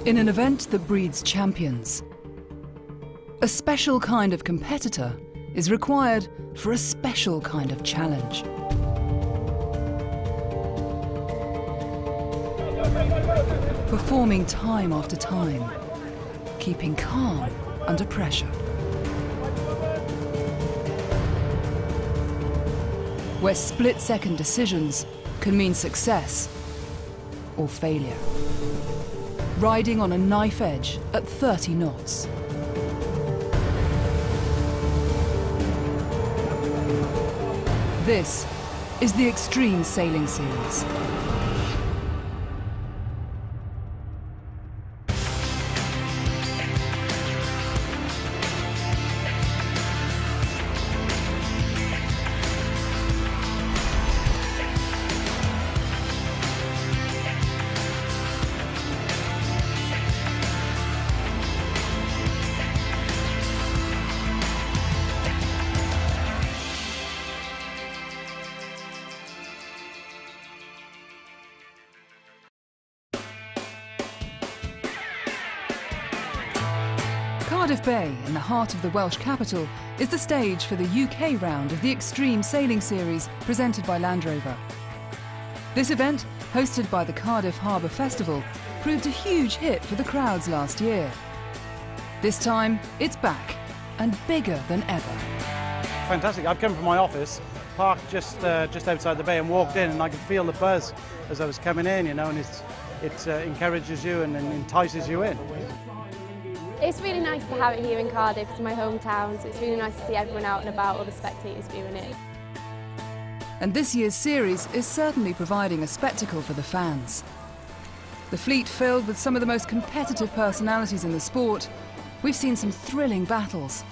In an event that breeds champions, a special kind of competitor is required for a special kind of challenge. Performing time after time, keeping calm under pressure. Where split-second decisions can mean success or failure. Riding on a knife edge at 30 knots. This is the Extreme Sailing Series. Cardiff Bay, in the heart of the Welsh capital, is the stage for the UK round of the Extreme Sailing Series presented by Land Rover. This event, hosted by the Cardiff Harbour Festival, proved a huge hit for the crowds last year. This time, it's back, and bigger than ever. Fantastic. I've come from my office, parked just outside the bay and walked in, and I could feel the buzz as I was coming in, you know, and it encourages you and entices you in. It's really nice to have it here in Cardiff, it's my hometown, so it's really nice to see everyone out and about, all the spectators viewing it. And this year's series is certainly providing a spectacle for the fans. The fleet filled with some of the most competitive personalities in the sport, we've seen some thrilling battles.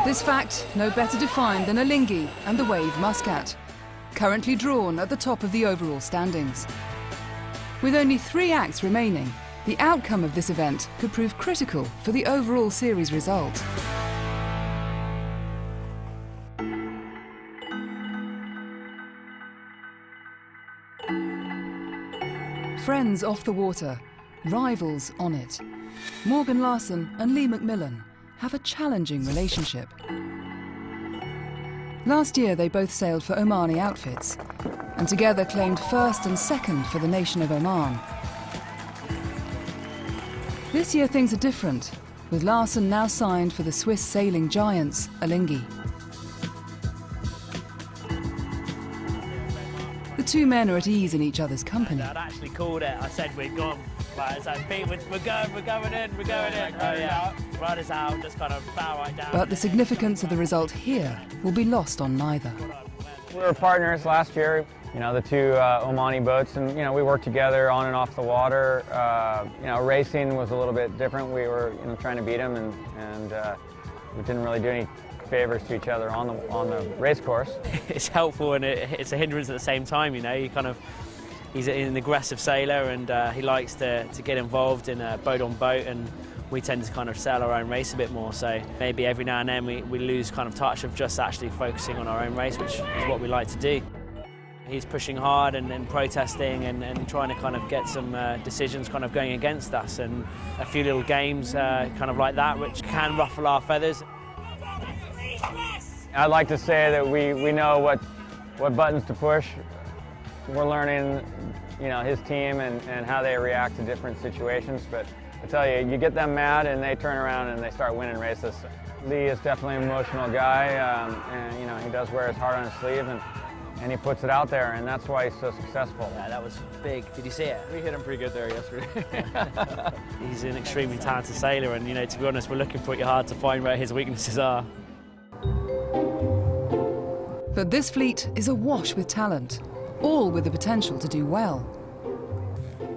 This fact no better defined than a lingy and the wave muscat, currently drawn at the top of the overall standings. With only 3 acts remaining, the outcome of this event could prove critical for the overall series result. Friends off the water, rivals on it. Morgan Larson and Lee McMillan have a challenging relationship. Last year they both sailed for Omani outfits, and together claimed first and second for the nation of Oman. This year things are different, with Larson now signed for the Swiss sailing giants, Alinghi. The two men are at ease in each other's company. I'd actually called it. I said we'd gone. Like, it's like, Pete, we're going in. Oh yeah, ride us out, just kind of bow right down. But the significance of the result here will be lost on neither. We were partners last year, you know, the two Omani boats, and, you know, we worked together on and off the water. You know, racing was a little bit different. We were, you know, trying to beat them, and we didn't really do any favors to each other on the race course. It's helpful and it's a hindrance at the same time, you know. He's an aggressive sailor, and he likes to get involved in boat on boat, and we tend to kind of sail our own race a bit more, so maybe every now and then we lose kind of touch of just actually focusing on our own race, which is what we like to do. He's pushing hard and protesting and trying to kind of get some decisions kind of going against us, and a few little games kind of like that which can ruffle our feathers. I'd like to say that we know what buttons to push. We're learning, you know, his team and how they react to different situations, but I tell you, you get them mad and they turn around and they start winning races. Lee is definitely an emotional guy, and, you know, he does wear his heart on his sleeve, and he puts it out there, and that's why he's so successful. Yeah, that was big. Did you see it? We hit him pretty good there yesterday. He's an extremely talented sailor, and, you know, to be honest, we're looking pretty hard to find where his weaknesses are. But this fleet is awash with talent, all with the potential to do well.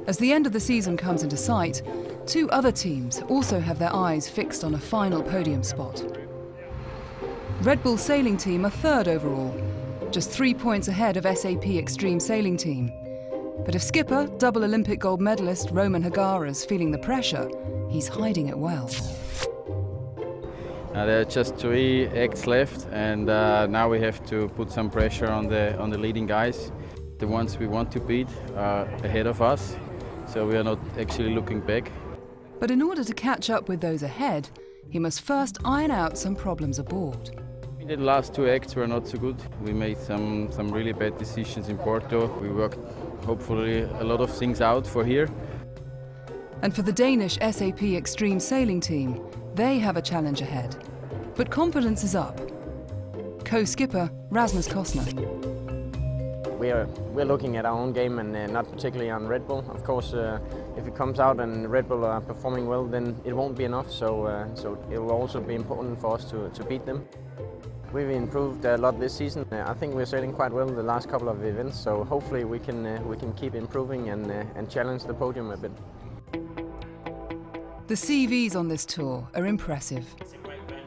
As the end of the season comes into sight, 2 other teams also have their eyes fixed on a final podium spot. Red Bull Sailing Team are 3rd overall, just 3 points ahead of SAP Extreme Sailing Team. But if skipper, double Olympic gold medalist Roman Hagara is feeling the pressure, he's hiding it well. There are just 3 acts left, and now we have to put some pressure on the leading guys. The ones we want to beat are ahead of us, so we are not actually looking back. But in order to catch up with those ahead, he must first iron out some problems aboard. The last two acts were not so good. We made some really bad decisions in Porto. We worked, hopefully, a lot of things out for here. And for the Danish SAP Extreme Sailing team, they have a challenge ahead. But confidence is up. Co-skipper Rasmus Kostner. We're looking at our own game and not particularly on Red Bull. Of course, if it comes out and Red Bull are performing well, then it won't be enough. So it will also be important for us to beat them. We've improved a lot this season. I think we're sailing quite well the last couple of events. So hopefully we can keep improving and challenge the podium a bit. The CVs on this tour are impressive.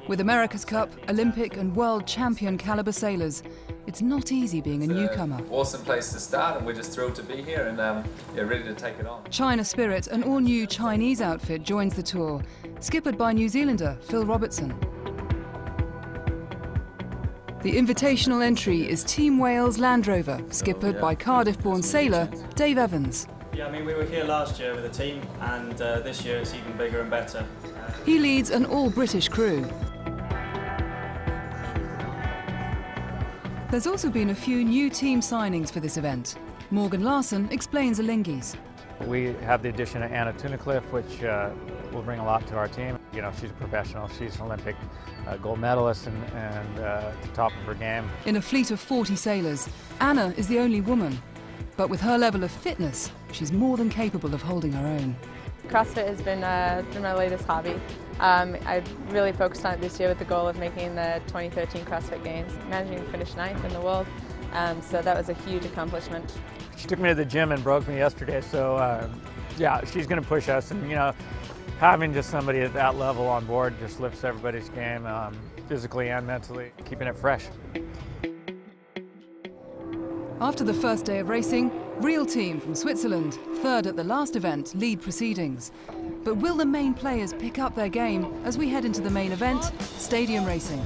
With America's Cup, Olympic and world champion caliber sailors, it's not easy being a newcomer. Awesome place to start, and we're just thrilled to be here and yeah, ready to take it on. ChinaSpirit, an all-new Chinese outfit, joins the tour, skippered by New Zealander Phil Robertson. The invitational entry is Team Wales Land Rover, skippered by Cardiff-born sailor Dave Evans. Yeah, I mean, we were here last year with a team, and this year it's even bigger and better. He leads an all-British crew. There's also been a few new team signings for this event. Morgan Larson explains Alinghi's. We have the addition of Anna Tunnicliffe, which will bring a lot to our team. You know, she's a professional. She's an Olympic gold medalist and at the top of her game. In a fleet of 40 sailors, Anna is the only woman. But with her level of fitness, she's more than capable of holding her own. CrossFit has been my latest hobby. I really focused on it this year with the goal of making the 2013 CrossFit Games, managing to finish 9th in the world. So that was a huge accomplishment. She took me to the gym and broke me yesterday, so yeah, she's going to push us. And you know, having just somebody at that level on board just lifts everybody's game, physically and mentally, keeping it fresh. After the first day of racing, Real Team from Switzerland, third at the last event, lead proceedings. But will the main players pick up their game as we head into the main event, stadium racing?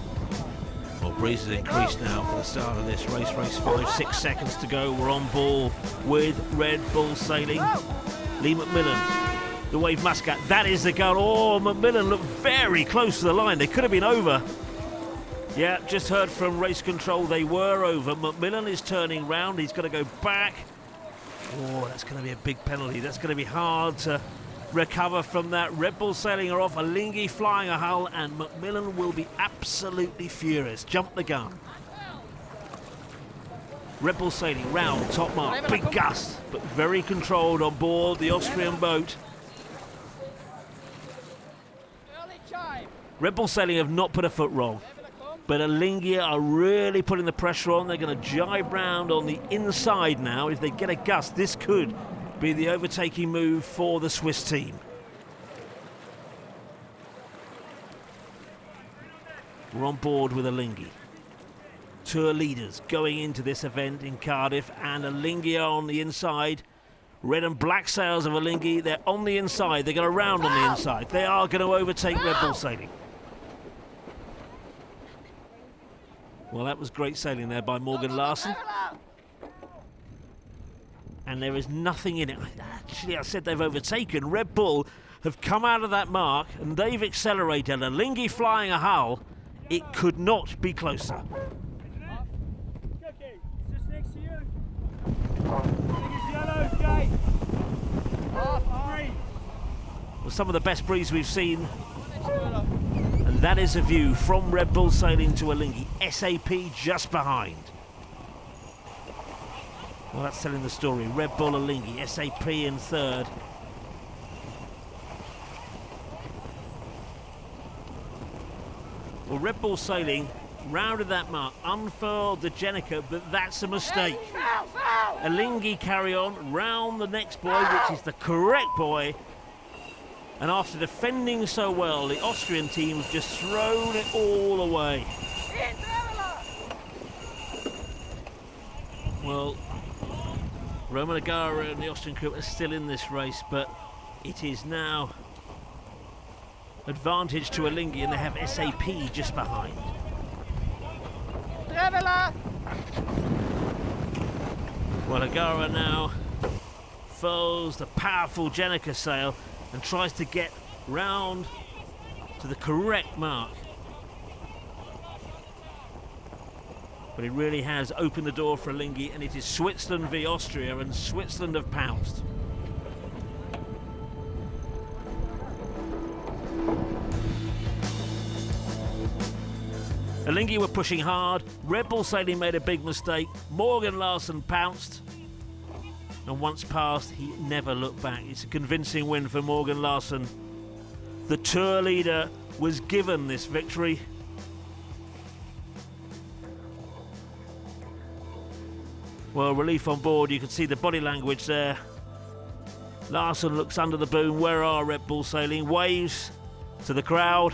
Well, breeze has increased now for the start of this race. Race 5, 6 seconds to go. We're on ball with Red Bull Sailing. Lee McMillan, the Wave Muscat, that is the gun. Oh, McMillan looked very close to the line. They could have been over. Yeah, just heard from race control they were over. McMillan is turning round. He's got to go back. Oh, that's going to be a big penalty. That's going to be hard to recover from that. Red Bull Sailing are off, Alinghi flying a hull, and McMillan will be absolutely furious. Jump the gun. Red Bull Sailing round, top mark, big gust, but very controlled on board the Austrian boat. Red Bull Sailing have not put a foot wrong, but Alinghi are really putting the pressure on. They're going to jibe round on the inside now. If they get a gust, this could be the overtaking move for the Swiss team. We're on board with Alinghi. Tour leaders going into this event in Cardiff, and Alinghi are on the inside. Red and black sails of Alinghi, they're on the inside. They're going to round on the inside. They are going to overtake Red Bull Sailing. Well, that was great sailing there by Morgan Larson. And there is nothing in it. Actually, I said they've overtaken. Red Bull have come out of that mark and they've accelerated. Alinghi flying a hull. It could not be closer. Well, some of the best breeze we've seen. And that is a view from Red Bull Sailing to Alinghi. SAP just behind. Well, that's telling the story. Red Bull, Alinghi, SAP in third. Well, Red Bull Sailing rounded that mark, unfurled the Jenica, but that's a mistake. Alinghi carry on, round the next buoy, which is the correct buoy. And after defending so well, the Austrian team have just thrown it all away. Well, Roman Agara and the Austrian crew are still in this race, but it is now advantage to Alinghi, and they have SAP just behind. Well, Agara now folds the powerful Jenica sail and tries to get round to the correct mark. But it really has opened the door for Alinghi, and it is Switzerland v Austria, and Switzerland have pounced. Alinghi were pushing hard, Red Bull Sailing made a big mistake, Morgan Larsson pounced, and once past, he never looked back. It's a convincing win for Morgan Larsson. The tour leader was given this victory. Well, relief on board, you can see the body language there. Larsson looks under the boom. Where are Red Bull Sailing? Waves to the crowd.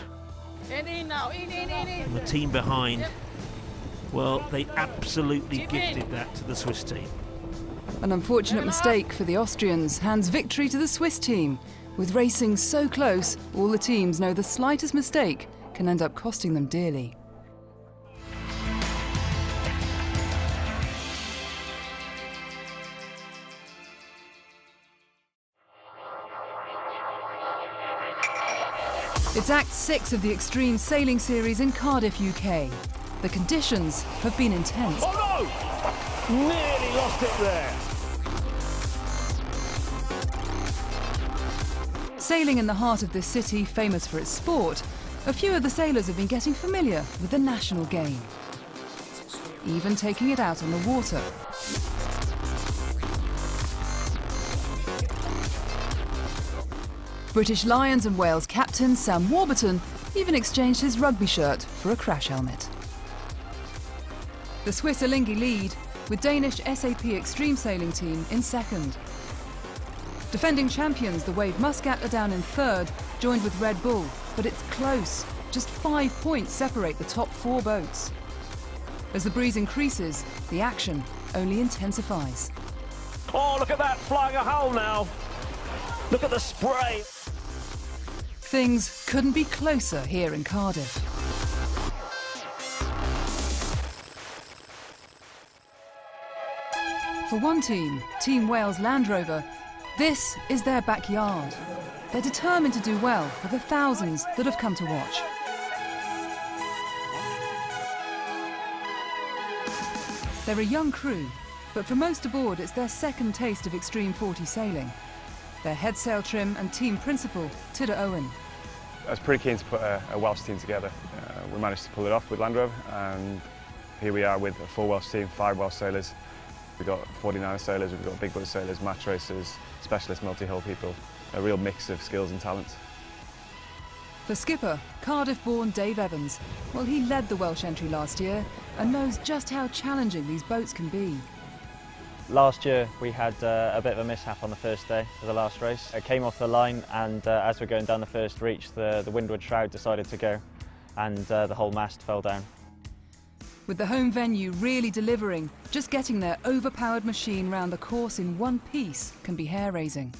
In now, in. And the team behind, well, they absolutely gifted that to the Swiss team. An unfortunate mistake for the Austrians hands victory to the Swiss team. With racing so close, all the teams know the slightest mistake can end up costing them dearly. It's Act 6 of the Extreme Sailing Series in Cardiff, UK. The conditions have been intense. Oh no! Nearly lost it there. Sailing in the heart of this city, famous for its sport, a few of the sailors have been getting familiar with the national game. Even taking it out on the water. British Lions and Wales captain Sam Warburton even exchanged his rugby shirt for a crash helmet. The Swiss Alinghi lead, with Danish SAP Extreme Sailing Team in second. Defending champions, the Wave Muscat, are down in third, joined with Red Bull, but it's close. Just 5 points separate the top 4 boats. As the breeze increases, the action only intensifies. Oh, look at that, flying a hole now. Look at the spray. Things couldn't be closer here in Cardiff. For one team, Team Wales Land Rover, this is their backyard. They're determined to do well for the thousands that have come to watch. They're a young crew, but for most aboard it's their second taste of Extreme 40 sailing. Their head sail trim and team principal, Tudor Owen. I was pretty keen to put a Welsh team together. We managed to pull it off with Land Rover, and here we are with a full Welsh team, 5 Welsh sailors. We've got 49er sailors, we've got big boat sailors, match racers, specialist multi-hull people, a real mix of skills and talents. For skipper, Cardiff-born Dave Evans, well, he led the Welsh entry last year and knows just how challenging these boats can be. Last year we had a bit of a mishap on the first day of the last race. It came off the line, and as we're going down the first reach, the windward shroud decided to go, and the whole mast fell down. With the home venue really delivering, just getting their overpowered machine round the course in one piece can be hair-raising.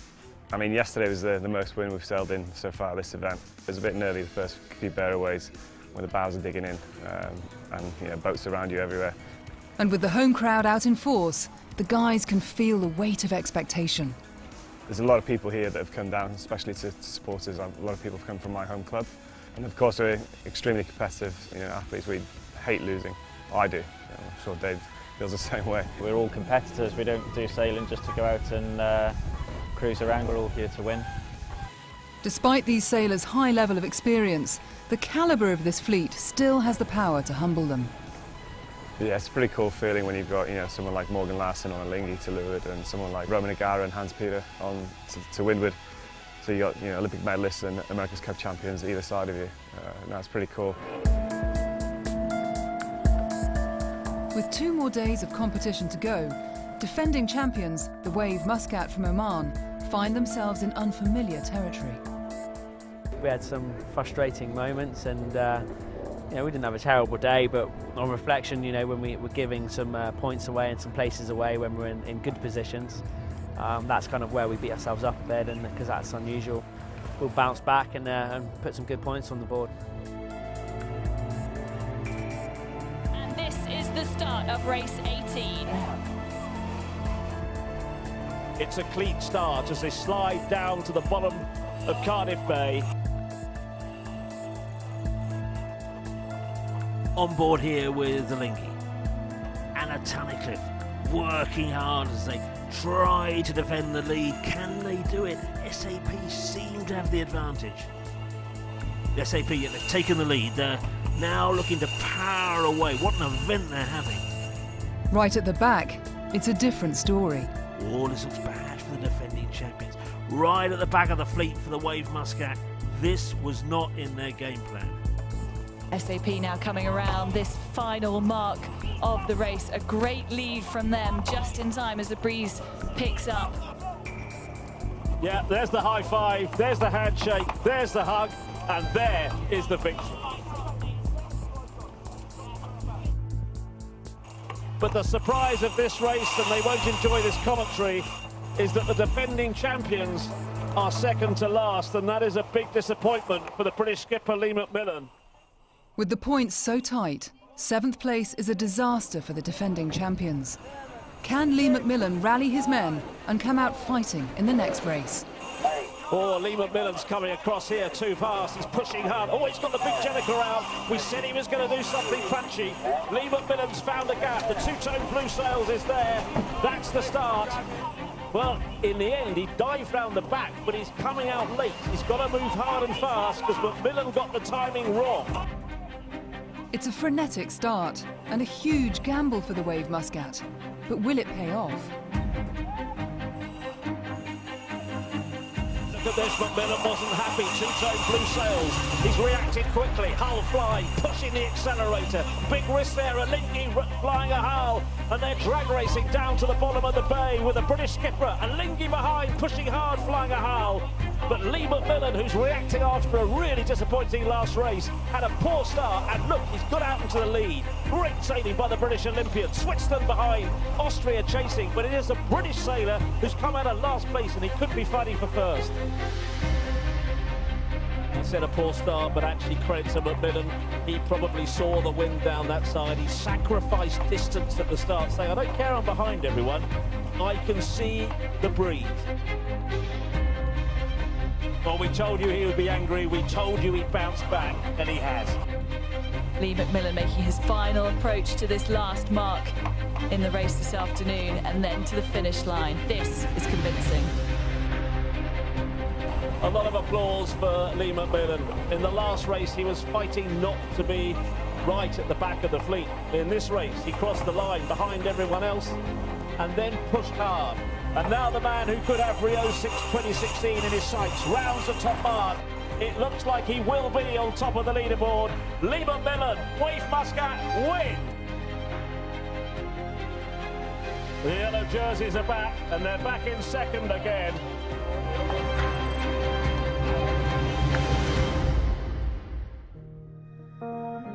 I mean, yesterday was the most wind we've sailed in so far this event. It was a bit nervy the first few bearaways when the bows are digging in, and boats around you everywhere. And with the home crowd out in force, the guys can feel the weight of expectation. There's a lot of people here that have come down, especially to support us. A lot of people have come from my home club. And of course, we're extremely competitive athletes. We hate losing. I do. I'm sure Dave feels the same way. We're all competitors. We don't do sailing just to go out and cruise around. We're all here to win. Despite these sailors' high level of experience, the calibre of this fleet still has the power to humble them. Yeah, it's a pretty cool feeling when you've got someone like Morgan Larsson on Alinghi to leeward, and someone like Roman Agara and Hans Peter on to windward. So you got Olympic medalists and America's Cup champions either side of you. That's pretty cool. With 2 more days of competition to go, defending champions, the Wave Muscat from Oman, find themselves in unfamiliar territory. We had some frustrating moments, and we didn't have a terrible day, but on reflection, when we were giving some points away and some places away when we're in good positions, that's kind of where we beat ourselves up a bit, and because that's unusual, we'll bounce back and put some good points on the board. And this is the start of race 18. It's a clean start as they slide down to the bottom of Cardiff Bay. On board here with the Lingy. Anna Tunnicliffe working hard as they try to defend the lead. Can they do it? SAP seem to have the advantage. The SAP, they've taken the lead. They're now looking to power away. What an event they're having. Right at the back, it's a different story. Oh, this looks bad for the defending champions. Right at the back of the fleet for the Wave Muscat. This was not in their game plan. SAP now coming around this final mark of the race. A great lead from them just in time as the breeze picks up. Yeah, there's the high five, there's the handshake, there's the hug, and there is the victory. But the surprise of this race, and they won't enjoy this commentary, is that the defending champions are second to last, and that is a big disappointment for the British skipper Lee McMillan. With the points so tight, 7th place is a disaster for the defending champions. Can Lee McMillan rally his men and come out fighting in the next race? Oh, Lee McMillan's coming across here too fast. He's pushing hard. Oh, he's got the big Jenica out. We said he was going to do something punchy. Lee McMillan's found a gap. The two-tone blue sails is there. That's the start. Well, in the end, he dived round the back, but he's coming out late. He's got to move hard and fast because McMillan got the timing wrong. It's a frenetic start and a huge gamble for the Wave Muscat. But will it pay off? Look at this, McMillan wasn't happy. Two-tone blue sails. He's reacted quickly. Hull flying, pushing the accelerator. Big risk there. A Lingy flying a hull. And they're drag racing down to the bottom of the bay with a British skipper. A Lingy behind, pushing hard, flying a hull. But Lee McMillan, who's reacting after a really disappointing last race, had a poor start, and look, he's got out into the lead. Great sailing by the British Olympian. Switzerland behind, Austria chasing, but it is a British sailor who's come out of last place, and he could be fighting for first. He said a poor start, but actually credit to McMillan. He probably saw the wind down that side. He sacrificed distance at the start, saying, I don't care, I'm behind everyone. I can see the breeze. Well, we told you he would be angry, we told you he'd bounce back, and he has. Lee McMillan making his final approach to this last mark in the race this afternoon, and then to the finish line. This is convincing. A lot of applause for Lee McMillan. In the last race, he was fighting not to be right at the back of the fleet. In this race, he crossed the line behind everyone else and then pushed hard. And now the man who could have Rio 6 2016 in his sights rounds the top mark. It looks like he will be on top of the leaderboard. Lee McMillan, Wave Muscat, win! The yellow jerseys are back, and they're back in second again.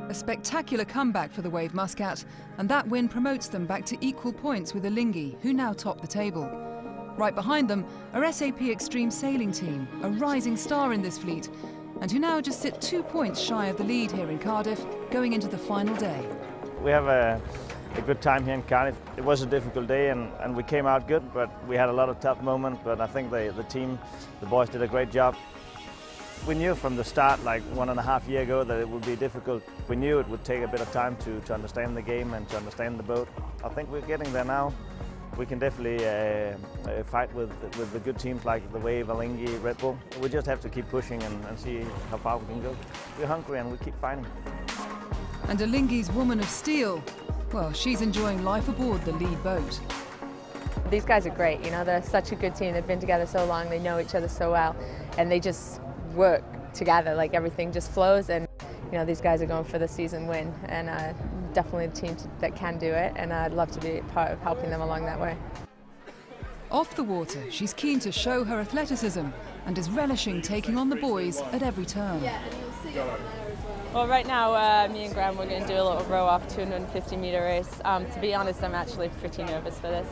A spectacular comeback for the Wave Muscat, and that win promotes them back to equal points with the Lingy, who now top the table. Right behind them are SAP Extreme Sailing Team, a rising star in this fleet, and who now just sit 2 points shy of the lead here in Cardiff, going into the final day. We have a good time here in Cardiff. It was a difficult day and we came out good, but we had a lot of tough moments, but I think the team, the boys did a great job. We knew from the start, like 1.5 years ago, that it would be difficult. We knew it would take a bit of time to understand the game and to understand the boat. I think we're getting there now. We can definitely fight with the good teams like the Wave, Lingy, Red Bull. We just have to keep pushing and see how far we can go. We're hungry and we keep fighting. And Lingy's Woman of Steel, well, she's enjoying life aboard the lead boat. These guys are great, you know, they're such a good team. They've been together so long, they know each other so well, and they just work together, like everything just flows, and you know, these guys are going for the season win, and definitely a team that can do it, and I'd love to be part of helping them along that way. Off the water, she's keen to show her athleticism and is relishing taking on the boys at every turn. Well, right now, me and Graham, we're going to do a little row-off 250-meter race. To be honest, I'm actually pretty nervous for this.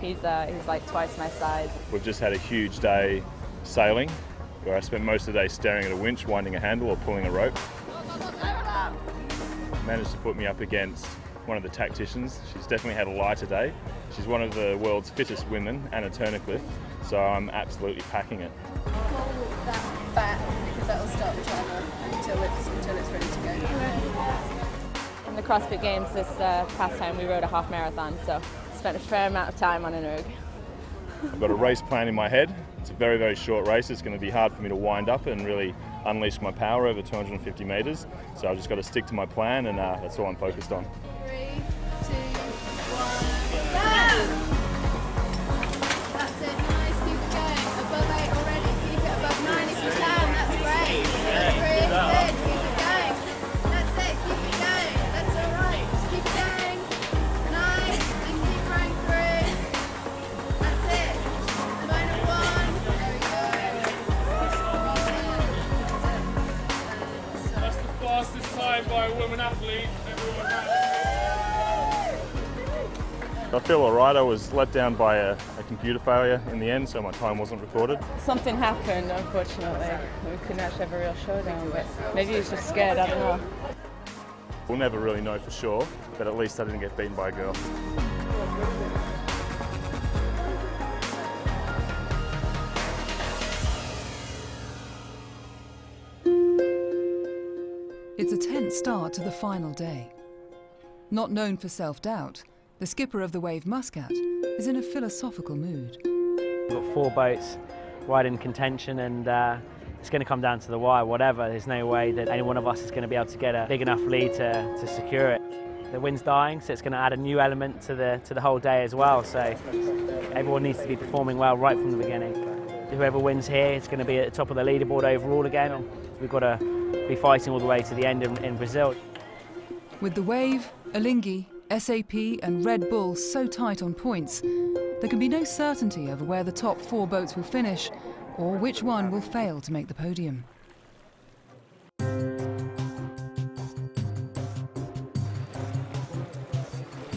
He's like twice my size. We've just had a huge day sailing, where I spent most of the day staring at a winch, winding a handle or pulling a rope. Managed to put me up against one of the tacticians. She's definitely had a lighter day. She's one of the world's fittest women and a Turnacliffe, so I'm absolutely packing it. Hold that back because that will start the timer until it's ready to go. In the CrossFit Games this past time we rode a half marathon, so spent a fair amount of time on an erg. I've got a race plan in my head. It's a very, very short race. It's going to be hard for me to wind up and really unleash my power over 250 metres. So I've just got to stick to my plan, and that's all I'm focused on. 3, 2, 1, go! That's it, nice, keep it going. Above 8 already, keep it above 9 if you can, that's great. That's really good, keep it going. That's it, keep it going, that's alright, just keep it going. Nice, and keep running through. That's it, final one, there we go. That's the fastest time by a woman athlete. Everyone I feel alright. I was let down by a computer failure in the end, so my time wasn't recorded. Something happened, unfortunately. We couldn't actually have a real showdown, but maybe he was just scared, I don't know. We'll never really know for sure, but at least I didn't get beaten by a girl. It's a tense start to the final day. Not known for self-doubt, the skipper of the Wave Muscat is in a philosophical mood. We've got 4 boats right in contention, and it's going to come down to the wire, whatever. There's no way that any one of us is going to be able to get a big enough lead to secure it. The wind's dying, so it's going to add a new element to the whole day as well. So everyone needs to be performing well right from the beginning. Whoever wins here is going to be at the top of the leaderboard overall again. We've got to be fighting all the way to the end in Brazil. With the Wave, Alinghi, SAP and Red Bull so tight on points, there can be no certainty over where the top 4 boats will finish or which one will fail to make the podium.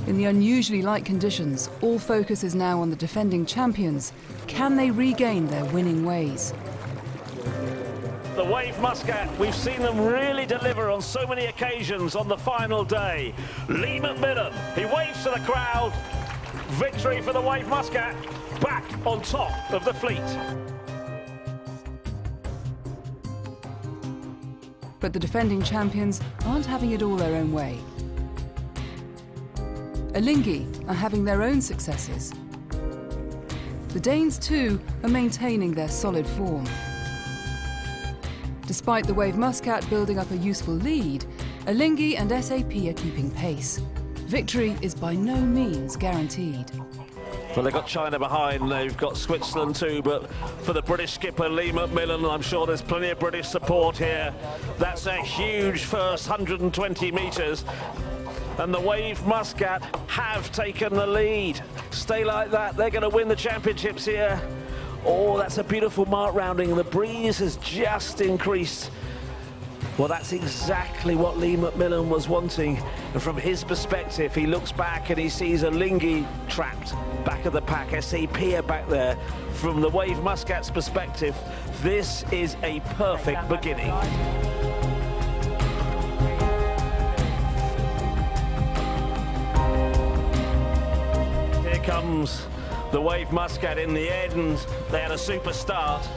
In the unusually light conditions, all focus is now on the defending champions. Can they regain their winning ways? The Wave Muscat, we've seen them really deliver on so many occasions on the final day. Lee McMillan, he waves to the crowd. Victory for the Wave Muscat, back on top of the fleet. But the defending champions aren't having it all their own way. Alinghi are having their own successes. The Danes too are maintaining their solid form. Despite the Wave Muscat building up a useful lead, Alinghi and SAP are keeping pace. Victory is by no means guaranteed. Well, they've got China behind, they've got Switzerland too, but for the British skipper Lee McMillan, I'm sure there's plenty of British support here. That's a huge first 120 metres. And the Wave Muscat have taken the lead. Stay like that, they're going to win the championships here. Oh, that's a beautiful mark rounding. The breeze has just increased. Well, that's exactly what Lee McMillan was wanting. And from his perspective, he looks back and he sees Alinghi trapped back of the pack. SAP are back there. From the Wave Muscat's perspective, this is a perfect beginning. Here comes the Wave Muscat in the end. They had a super start.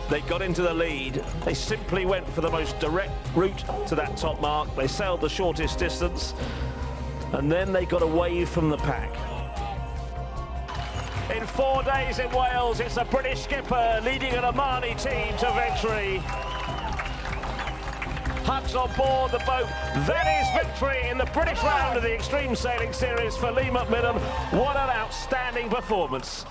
They got into the lead. They simply went for the most direct route to that top mark. They sailed the shortest distance, and then they got away from the pack. In 4 days in Wales, it's a British skipper leading an Omani team to victory. Hugs on board the boat. That is victory in the British round of the Extreme Sailing Series for Lee McMillan. What an outstanding performance.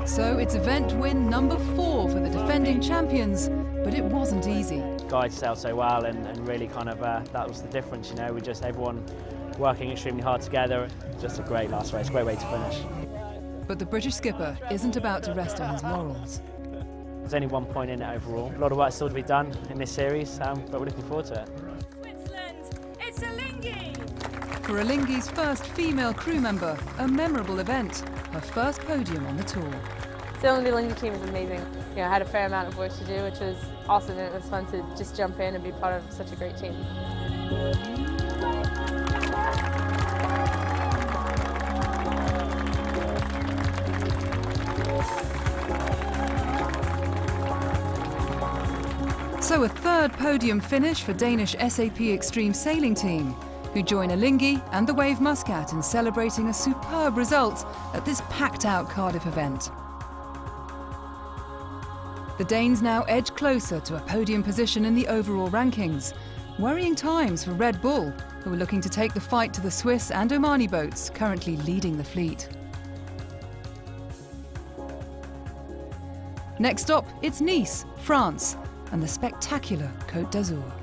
So it's event win number 4 for the defending champions, but it wasn't easy. Guys sailed so well, and really kind of that was the difference, you know. We just everyone working extremely hard together. Just a great last race, great way to finish. But the British skipper isn't about to rest on his laurels. There's only 1 point in it overall. A lot of work still to be done in this series, but we're looking forward to it. Switzerland, it's Alinghi! For Alinghi's first female crew member, a memorable event, her first podium on the tour. Sailing the Alinghi team is amazing. You know, I had a fair amount of work to do, which was awesome, and it was fun to just jump in and be part of such a great team. third podium finish for Danish SAP Extreme Sailing Team, who join Alinghi and the Wave Muscat in celebrating a superb result at this packed-out Cardiff event. The Danes now edge closer to a podium position in the overall rankings. Worrying times for Red Bull, who are looking to take the fight to the Swiss and Omani boats currently leading the fleet. Next stop, it's Nice, France, and the spectacular Côte d'Azur.